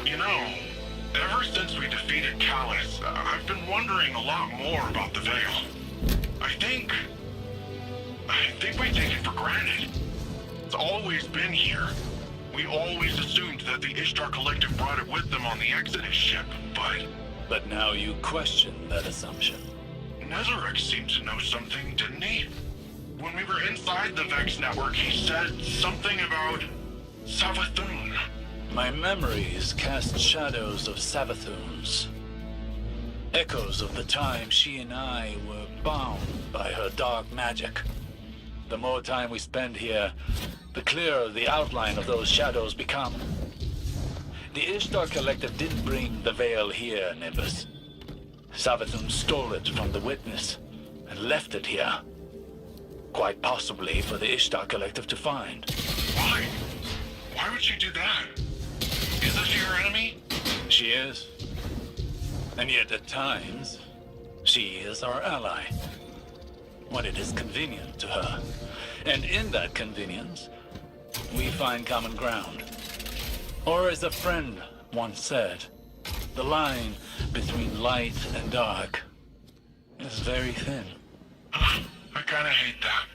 You know, ever since we defeated Callus, I've been wondering a lot more about the Veil. I think we take it for granted. It's always been here. We always assumed that the Ishtar Collective brought it with them on the Exodus ship, but... But now you question that assumption. Nezarek seemed to know something, didn't he? When we were inside the Vex network, he said something about Savathun. My memories cast shadows of Savathuns. Echoes of the time she and I were bound by her dark magic. The more time we spend here, the clearer the outline of those shadows become. The Ishtar Collective didn't bring the Veil here, Nimbus. Savathun stole it from the Witness and left it here. Quite possibly for the Ishtar Collective to find. Why? Why would she do that? Isn't she your enemy? She is. And yet at times, she is our ally. When it is convenient to her. And in that convenience, we find common ground. Or as a friend once said, the line between light and dark is very thin. I kinda hate that.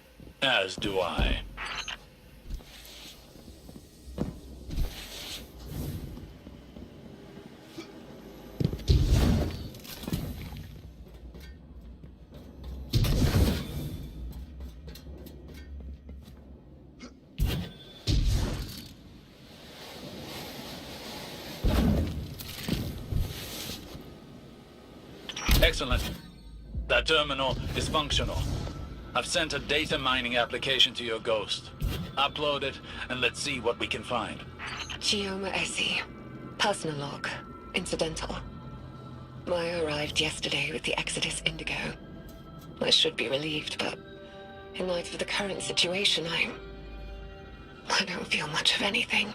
As do I. Excellent. That terminal is functional. I've sent a data mining application to your Ghost. Upload it, and let's see what we can find. Chioma SE. Personal log. Incidental. Maya arrived yesterday with the Exodus Indigo. I should be relieved, but in light of the current situation, I don't feel much of anything.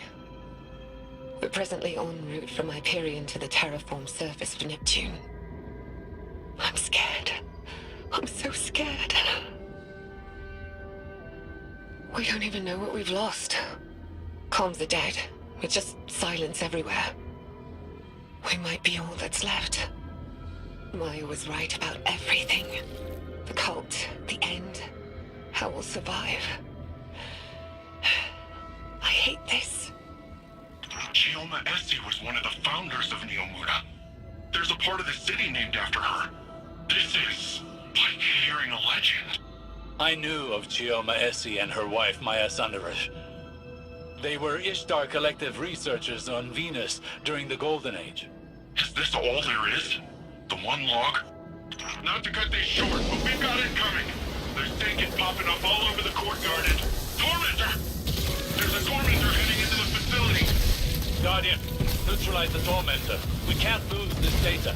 We're presently en route from Hyperion to the terraformed surface of Neptune. I'm scared. I'm so scared. We don't even know what we've lost. Comms are dead, with just silence everywhere. We might be all that's left. Maya was right about everything. The cult, the end, how we'll survive. I hate this. Chioma SE was one of the founders of Neomuna. There's a part of the city named after her. This is like hearing a legend. I knew of Chioma SE and her wife, Maya Sandarish. They were Ishtar Collective researchers on Venus during the Golden Age. Is this all there is? The one log? Not to cut this short, but we've got it coming. There's Dakin popping up all over the courtyard and... Tormentor! There's a Tormentor heading into the facility. Guardian, neutralize the Tormentor. We can't lose this data.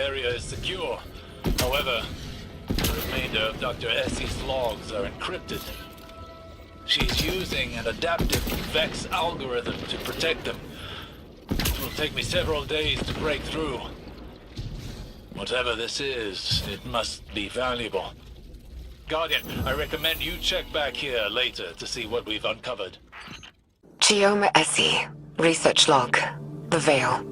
area is secure. However, the remainder of Dr. Essie's logs are encrypted. She's using an adaptive Vex algorithm to protect them. It will take me several days to break through. Whatever this is, it must be valuable. Guardian, I recommend you check back here later to see what we've uncovered. Chioma Essie, research log, the Veil.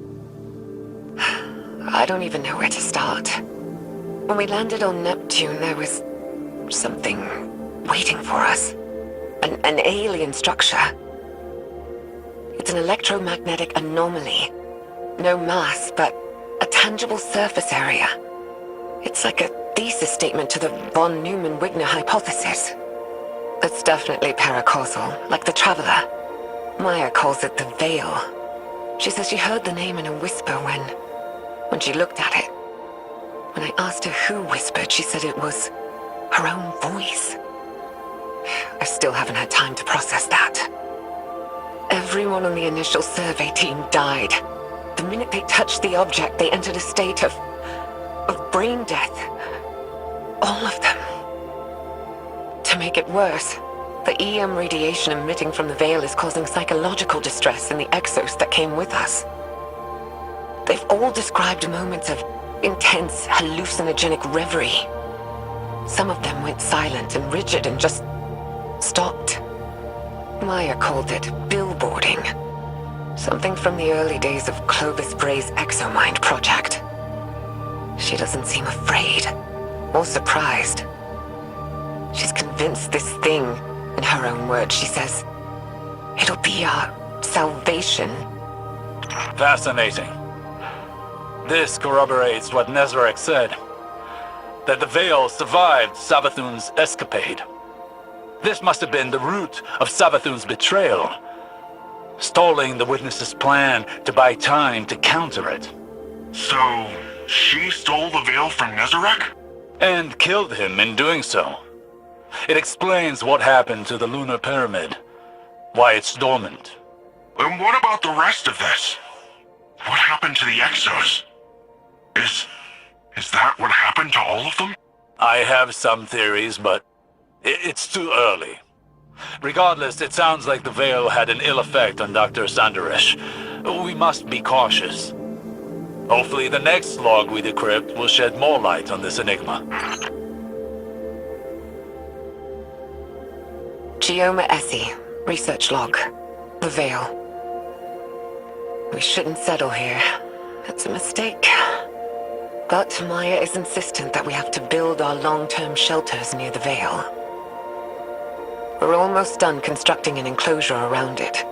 I don't even know where to start. When we landed on Neptune, there was something waiting for us. An alien structure. It's an electromagnetic anomaly. No mass, but a tangible surface area. It's like a thesis statement to the von Neumann-Wigner hypothesis. It's definitely paracausal, like the Traveler. Maya calls it the Veil. She says she heard the name in a whisper when she looked at it. When I asked her who whispered, she said it was her own voice. I still haven't had time to process that. Everyone on the initial survey team died. The minute they touched the object, they entered a state of brain death. All of them. To make it worse, the EM radiation emitting from the Veil is causing psychological distress in the exos that came with us. They've all described moments of intense, hallucinogenic reverie. Some of them went silent and rigid and just stopped. Maya called it billboarding. Something from the early days of Clovis Bray's Exomind project. She doesn't seem afraid or surprised. She's convinced this thing, in her own words, she says, it'll be our salvation. Fascinating. This corroborates what Nezarek said, that the Veil survived Savathun's escapade. This must have been the root of Savathun's betrayal, stalling the witness's plan to buy time to counter it. So, she stole the Veil from Nezarek? And killed him in doing so. It explains what happened to the lunar pyramid, why it's dormant. And what about the rest of this? What happened to the Exos? Is that what happened to all of them? I have some theories, but it's too early. Regardless, it sounds like the Veil had an ill effect on Dr. Sanderesh. We must be cautious. Hopefully the next log we decrypt will shed more light on this enigma. Chioma Essie, research log, the Veil. We shouldn't settle here. It's a mistake. But Maya is insistent that we have to build our long-term shelters near the Veil. We're almost done constructing an enclosure around it.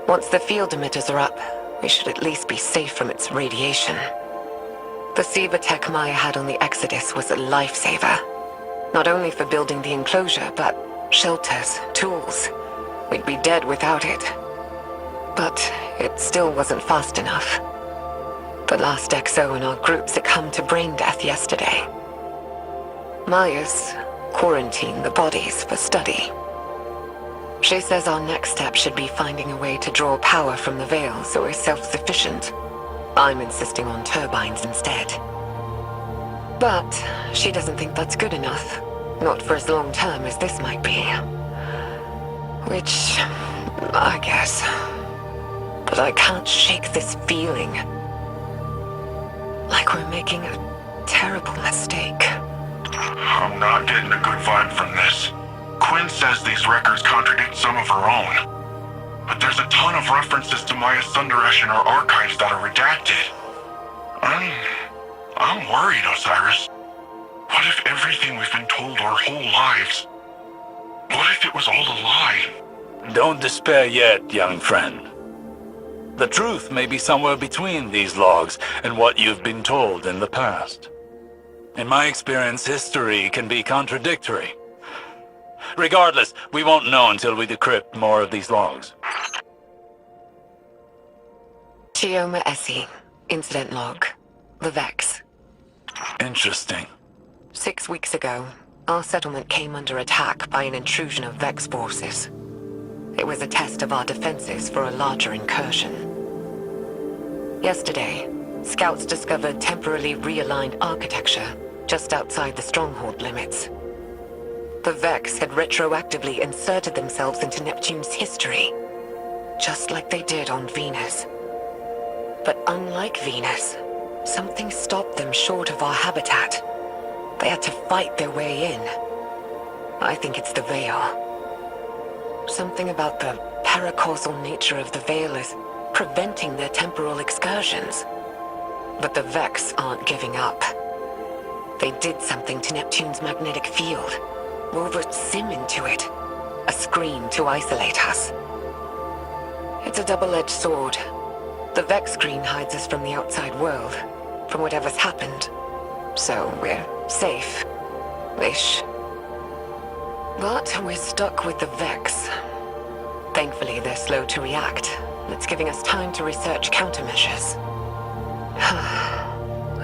Once the field emitters are up, we should at least be safe from its radiation. The SIVA tech Maya had on the Exodus was a lifesaver. Not only for building the enclosure, but shelters, tools. We'd be dead without it. But it still wasn't fast enough. The last XO in our group succumbed to brain death yesterday. Maya's quarantined the bodies for study. She says our next step should be finding a way to draw power from the Veil so we're self-sufficient. I'm insisting on turbines instead. But she doesn't think that's good enough. Not for as long term as this might be. Which, I guess. But I can't shake this feeling. Like we're making a terrible mistake. I'm not getting a good vibe from this. Quinn says these records contradict some of her own. But there's a ton of references to Maya Sundaresh in our archives that are redacted. I'm worried, Osiris. What if everything we've been told our whole lives? What if it was all a lie? Don't despair yet, young friend. The truth may be somewhere between these logs and what you've been told in the past. In my experience, history can be contradictory. Regardless, we won't know until we decrypt more of these logs. Chioma Essie, incident log, the Vex. Interesting. 6 weeks ago, our settlement came under attack by an intrusion of Vex forces. It was a test of our defenses for a larger incursion. Yesterday, Scouts discovered temporarily realigned architecture just outside the stronghold limits. The Vex had retroactively inserted themselves into Neptune's history, just like they did on Venus. But unlike Venus, something stopped them short of our habitat. They had to fight their way in. I think it's the Veil. Something about the paracausal nature of the Veil is preventing their temporal excursions. But the Vex aren't giving up. They did something to Neptune's magnetic field. Wove a sim into it. A screen to isolate us. It's a double-edged sword. The Vex screen hides us from the outside world, from whatever's happened. So we're safe. Ish. But we're stuck with the Vex. Thankfully, they're slow to react. It's giving us time to research countermeasures.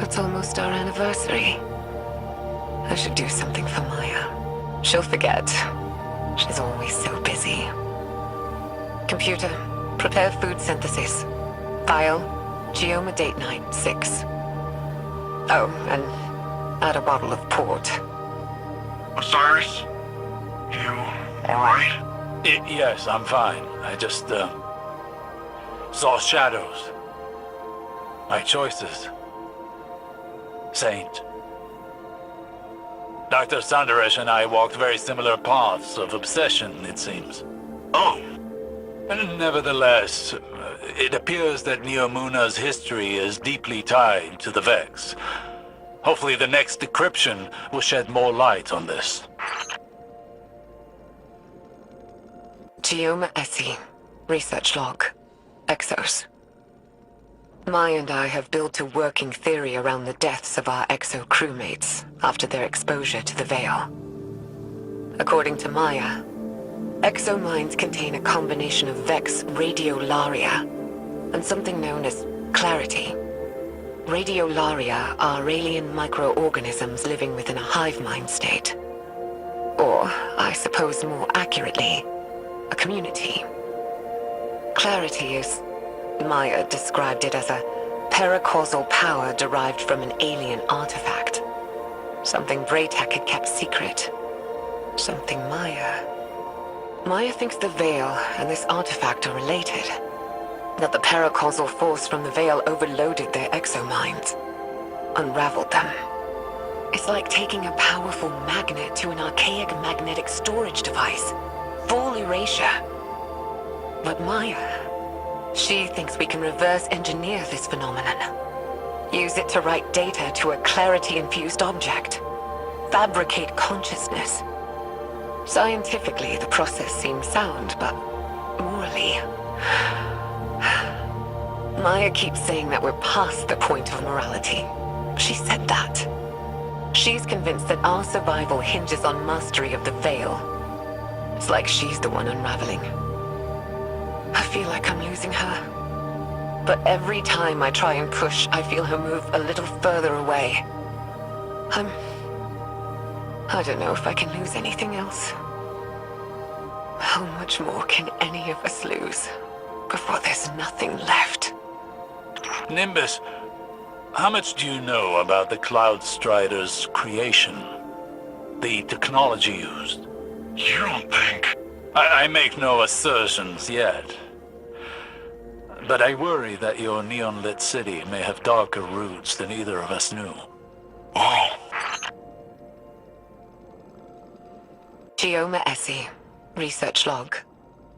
It's almost our anniversary. I should do something for Maya. She'll forget. She's always so busy. Computer, prepare food synthesis. File, Chioma date night 6. Oh, and add a bottle of port. Osiris? You alright? Yes, I'm fine. I just, saw shadows. My choices. Saint. Dr. Sandaresh and I walked very similar paths of obsession, it seems. Oh. And nevertheless, it appears that Neomuna's history is deeply tied to the Vex. Hopefully the next decryption will shed more light on this. Chioma SE. Research log. Exos. Maya and I have built a working theory around the deaths of our Exo crewmates after their exposure to the Veil. According to Maya, Exo minds contain a combination of Vex radiolaria and something known as clarity. Radiolaria are alien microorganisms living within a hive mind state. Or, I suppose more accurately, a community. Clarity is, Maya described it as a paracausal power derived from an alien artifact. Something Braytech had kept secret. Something Maya. Maya thinks the Veil and this artifact are related. That the paracausal force from the Veil overloaded their exominds. Unraveled them. It's like taking a powerful magnet to an archaic magnetic storage device. Full erasure. But Maya... she thinks we can reverse engineer this phenomenon. Use it to write data to a clarity-infused object. Fabricate consciousness. Scientifically, the process seems sound, but morally... Maya keeps saying that we're past the point of morality. She said that. She's convinced that our survival hinges on mastery of the Veil. It's like she's the one unraveling. I feel like I'm losing her. But every time I try and push, I feel her move a little further away. I don't know if I can lose anything else. How much more can any of us lose before there's nothing left? Nimbus, how much do you know about the Cloud Strider's creation? The technology used? You don't think... I make no assertions yet. But I worry that your neon-lit city may have darker roots than either of us knew. Oh. Chioma SE. Research log.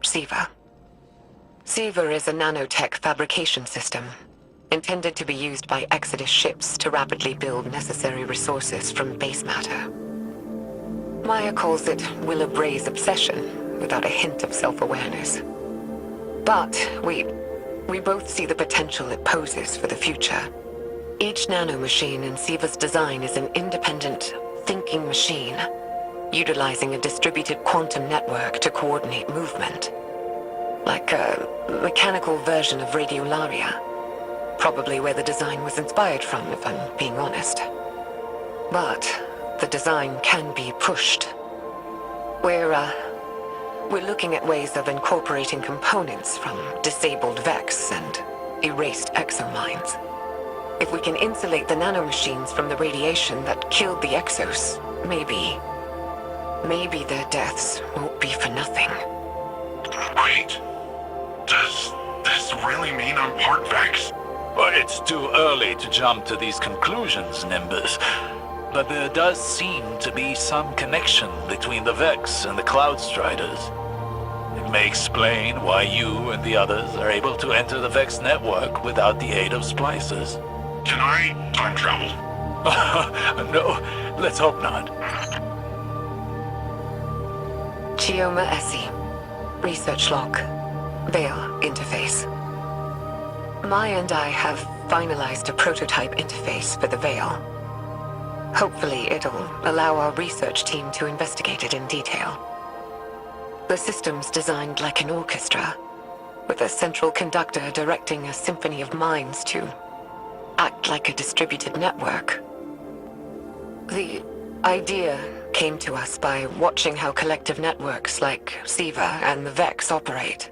SIVA. SIVA is a nanotech fabrication system, intended to be used by Exodus ships to rapidly build necessary resources from base matter. Maya calls it Willa Bray's obsession, without a hint of self-awareness. But we both see the potential it poses for the future. Each nanomachine in SIVA's design is an independent, thinking machine, utilizing a distributed quantum network to coordinate movement. Like a mechanical version of radiolaria. Probably where the design was inspired from, if I'm being honest. But the design can be pushed. We're looking at ways of incorporating components from disabled Vex and erased exominds. If we can insulate the nanomachines from the radiation that killed the Exos, maybe their deaths won't be for nothing. Wait. Does this really mean I'm part Vex? Well, it's too early to jump to these conclusions, Nimbus. But there does seem to be some connection between the Vex and the Cloud Striders. It may explain why you and the others are able to enter the Vex network without the aid of splicers. Can I time travel? No, let's hope not. Chioma Essie. Research log. Veil interface. Maya and I have finalized a prototype interface for the Veil. Hopefully it'll allow our research team to investigate it in detail. The system's designed like an orchestra, with a central conductor directing a symphony of minds to act like a distributed network. The idea came to us by watching how collective networks like SIVA and the Vex operate.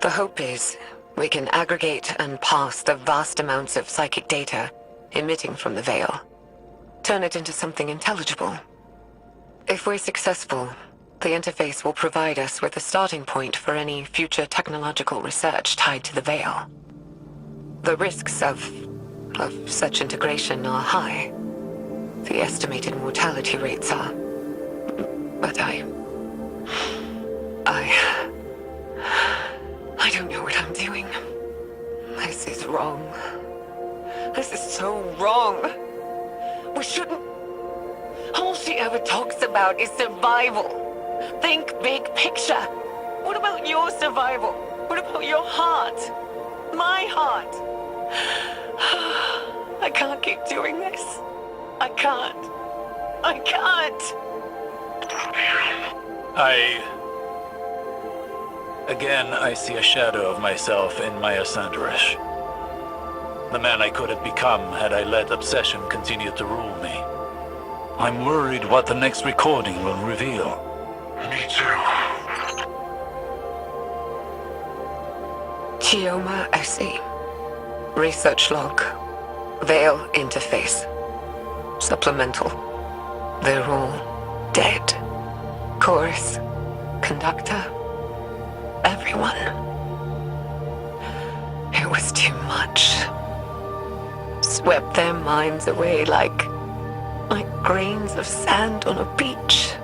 The hope is we can aggregate and pass the vast amounts of psychic data emitting from the Veil, turn it into something intelligible. If we're successful, the interface will provide us with a starting point for any future technological research tied to the Veil. The risks of such integration are high. The estimated mortality rates are... But I don't know what I'm doing. This is wrong. This is so wrong. We shouldn't... All she ever talks about is survival. Think big picture. What about your survival? What about your heart? My heart? I can't keep doing this. I can't. Again, I see a shadow of myself in Maya Sanderish. The man I could have become had I let obsession continue to rule me. I'm worried what the next recording will reveal. Me too. Chioma Essie. Research log. Veil interface. Supplemental. They're all dead. Chorus. Conductor. Everyone. It was too much. Swept their minds away like grains of sand on a beach.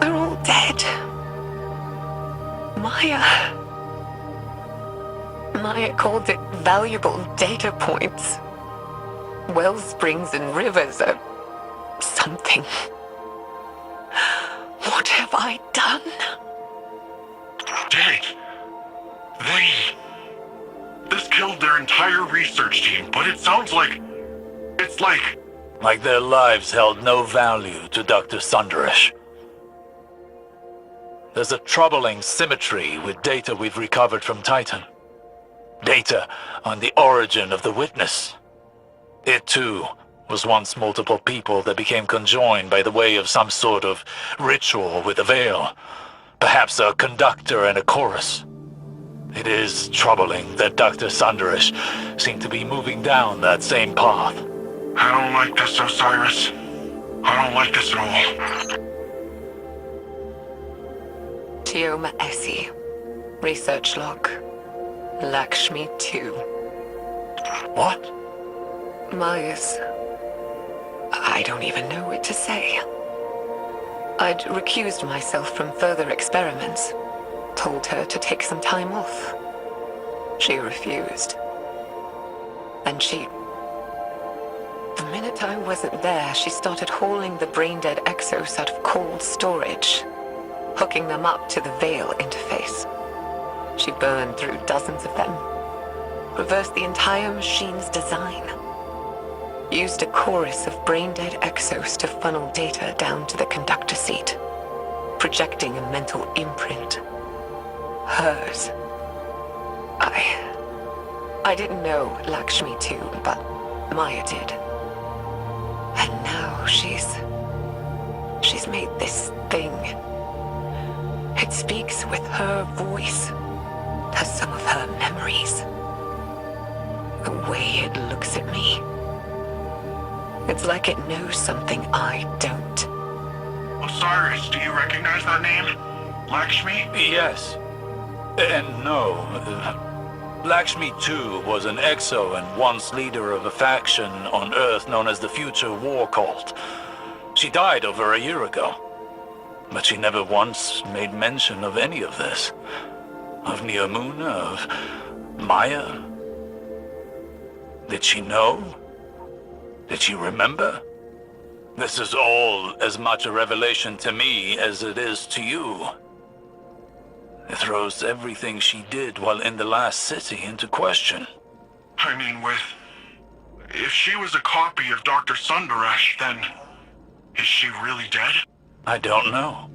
They're all dead. Maya called it valuable data points. Well springs and rivers are something. What have I done? Dang it. This killed their entire research team, but it sounds like... It's like their lives held no value to Dr. Sanderish. There's a troubling symmetry with data we've recovered from Titan. Data on the origin of the Witness. It too was once multiple people that became conjoined by the way of some sort of ritual with a veil. Perhaps a conductor and a chorus. It is troubling that Dr. Sanderish seemed to be moving down that same path. I don't like this, Osiris. I don't like this at all. Chioma Essie. Research log. Lakshmi 2. What? Maya's... I don't even know what to say. I'd recused myself from further experiments. Told her to take some time off. She refused. And the minute I wasn't there, she started hauling the brain-dead Exos out of cold storage, hooking them up to the Veil interface. She burned through dozens of them, reversed the entire machine's design, used a chorus of brain-dead Exos to funnel data down to the conductor seat, projecting a mental imprint. Hers. I didn't know Lakshmi 2, but Maya did. And now she's made this thing. It speaks with her voice, has some of her memories. The way it looks at me. It's like it knows something I don't. Osiris, do you recognize that name? Lakshmi? Yes. And no. Lakshmi, too, was an exo and once leader of a faction on Earth known as the Future War Cult. She died over a year ago. But she never once made mention of any of this. Of Neomuna, of Maya. Did she know? Did she remember? This is all as much a revelation to me as it is to you. It throws everything she did while in the last city into question. I mean, if she was a copy of Dr. Sundaresh, then is she really dead? I don't know.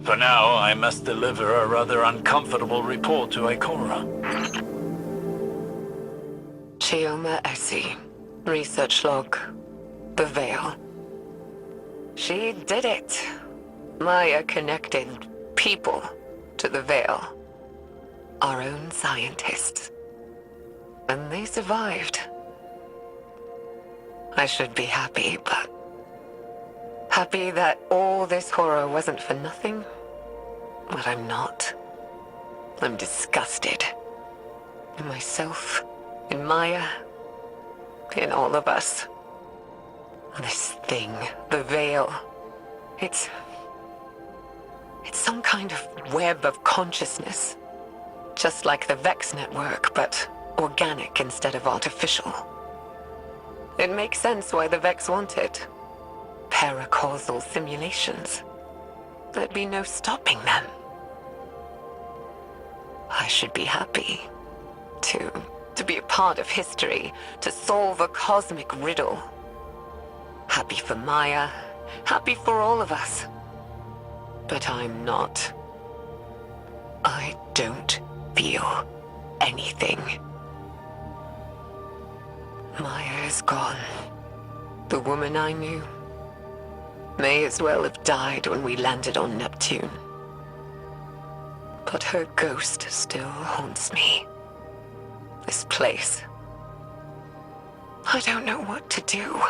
For now, I must deliver a rather uncomfortable report to Ikora. Chioma Essie. Research log. The Veil. She did it. Maya connected people to the Veil. Our own scientists. And they survived. I should be happy, but... happy that all this horror wasn't for nothing? But I'm not. I'm disgusted. In myself, in Maya, in all of us. This thing, the Veil, it's some kind of web of consciousness. Just like the Vex network, but organic instead of artificial. It makes sense why the Vex want it. Paracausal simulations. There'd be no stopping them. I should be happy to be a part of history, to solve a cosmic riddle. Happy for Maya, happy for all of us. But I'm not. I don't feel anything. Maya is gone. The woman I knew may as well have died when we landed on Neptune. But her ghost still haunts me. This place. I don't know what to do.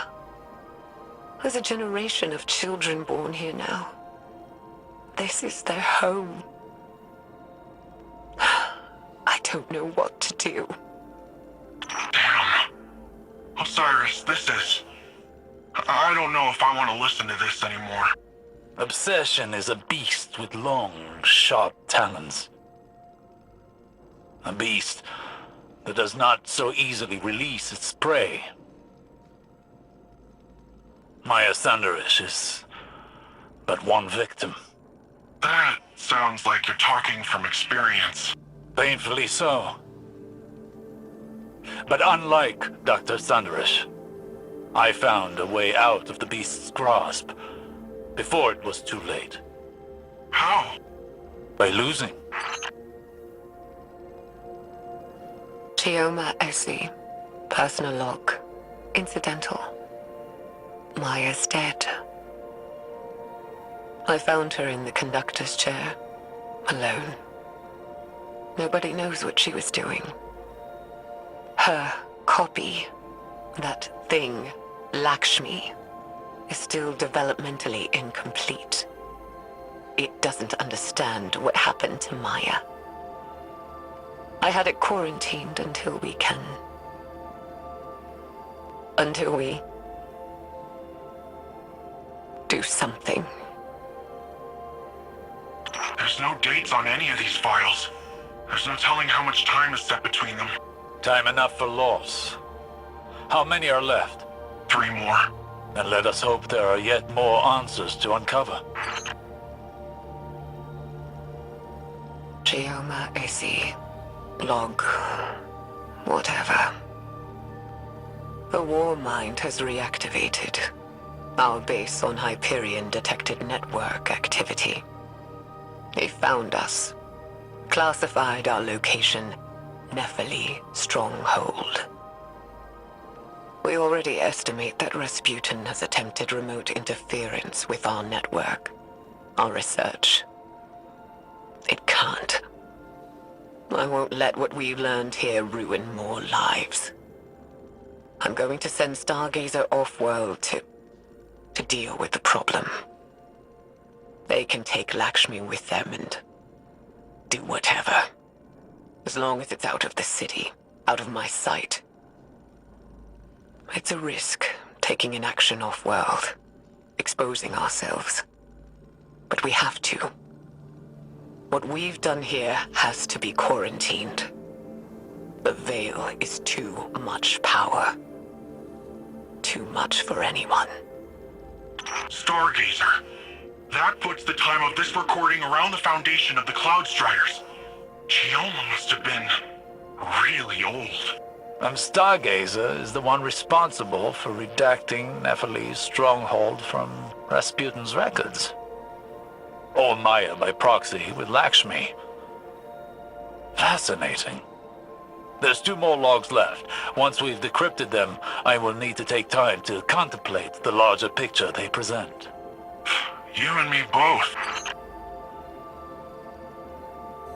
There's a generation of children born here now. This is their home. I don't know what to do. Damn. Osiris, this is... I don't know if I want to listen to this anymore. Obsession is a beast with long, sharp talons. A beast that does not so easily release its prey. Maya Sundaresh is but one victim. That sounds like you're talking from experience. Painfully so. But unlike Dr. Sundaresh, I found a way out of the beast's grasp before it was too late. How? By losing. Chioma Essie. Personal log. Incidental. Maya's dead. I found her in the conductor's chair, alone. Nobody knows what she was doing. Her copy, that thing, Lakshmi, is still developmentally incomplete. It doesn't understand what happened to Maya. I had it quarantined until we do something. There's no dates on any of these files. There's no telling how much time is set between them. Time enough for loss. How many are left? 3 more. Then let us hope there are yet more answers to uncover. Chioma Essie. Log. Whatever. The war mind has reactivated. Our base on Hyperion detected network activity. They found us. Classified our location, Nephili Stronghold. We already estimate that Rasputin has attempted remote interference with our network, our research. It can't. I won't let what we've learned here ruin more lives. I'm going to send Stargazer off-world to deal with the problem. They can take Lakshmi with them and do whatever. As long as it's out of the city, out of my sight. It's a risk, taking an action off-world, exposing ourselves. But we have to. What we've done here has to be quarantined. The Veil is too much power. Too much for anyone. Stargazer. That puts the time of this recording around the foundation of the Cloud Striders. Chioma must have been really old. Stargazer is the one responsible for redacting Nephili's stronghold from Rasputin's records. Or Maya by proxy with Lakshmi. Fascinating. There's 2 more logs left. Once we've decrypted them, I will need to take time to contemplate the larger picture they present. You and me both.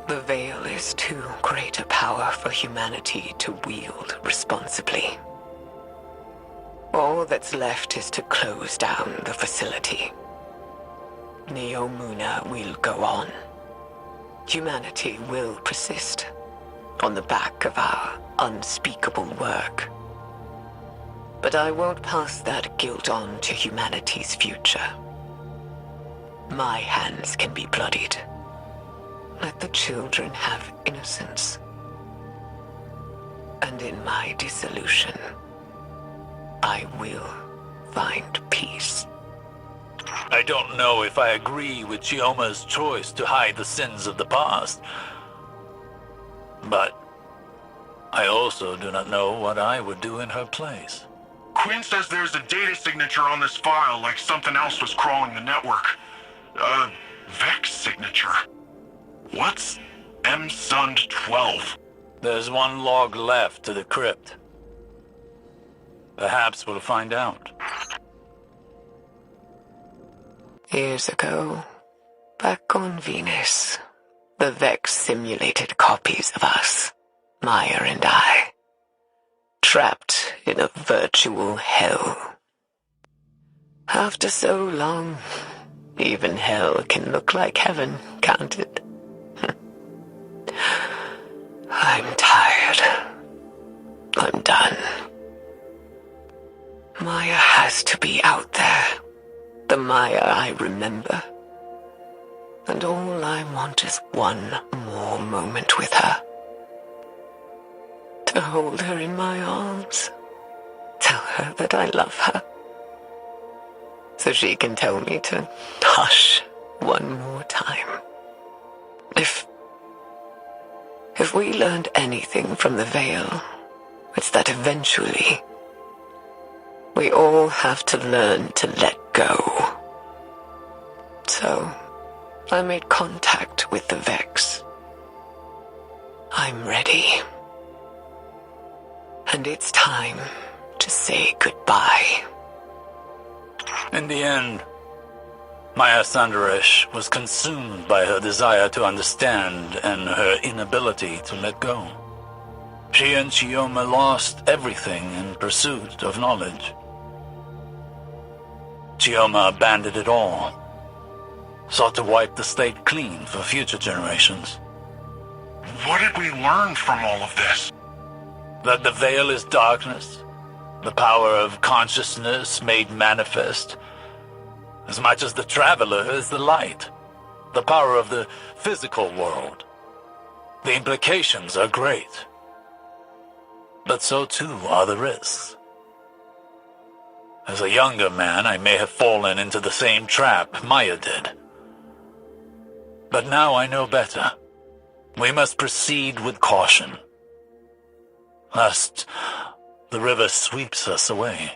The Veil is too great a power for humanity to wield responsibly. All that's left is to close down the facility. Neomuna will go on. Humanity will persist on the back of our unspeakable work. But I won't pass that guilt on to humanity's future. My hands can be bloodied. Let the children have innocence. And in my dissolution, I will find peace. I don't know if I agree with Chioma's choice to hide the sins of the past. But I also do not know what I would do in her place. Quinn says there's a data signature on this file, like something else was crawling the network. Vex signature. What's MSUND 12? There's 1 log left to decrypt. Perhaps we'll find out. Years ago, back on Venus, the Vex simulated copies of us, Maya and I, trapped in a virtual hell. After so long, even hell can look like heaven, can't it? I'm tired. I'm done. Maya has to be out there. The Maya I remember. And all I want is 1 more moment with her. To hold her in my arms. Tell her that I love her. So she can tell me to hush 1 more time. If we learned anything from the Veil, it's that eventually we all have to learn to let go. So I made contact with the Vex. I'm ready. And it's time to say goodbye. In the end, Maya Sandaresh was consumed by her desire to understand and her inability to let go. She and Chioma lost everything in pursuit of knowledge. Chioma abandoned it all, sought to wipe the slate clean for future generations. What did we learn from all of this? That the Veil is darkness, the power of consciousness made manifest, as much as the Traveler is the light, the power of the physical world. The implications are great, but so too are the risks. As a younger man, I may have fallen into the same trap Maya did. But now I know better. We must proceed with caution, lest the river sweeps us away.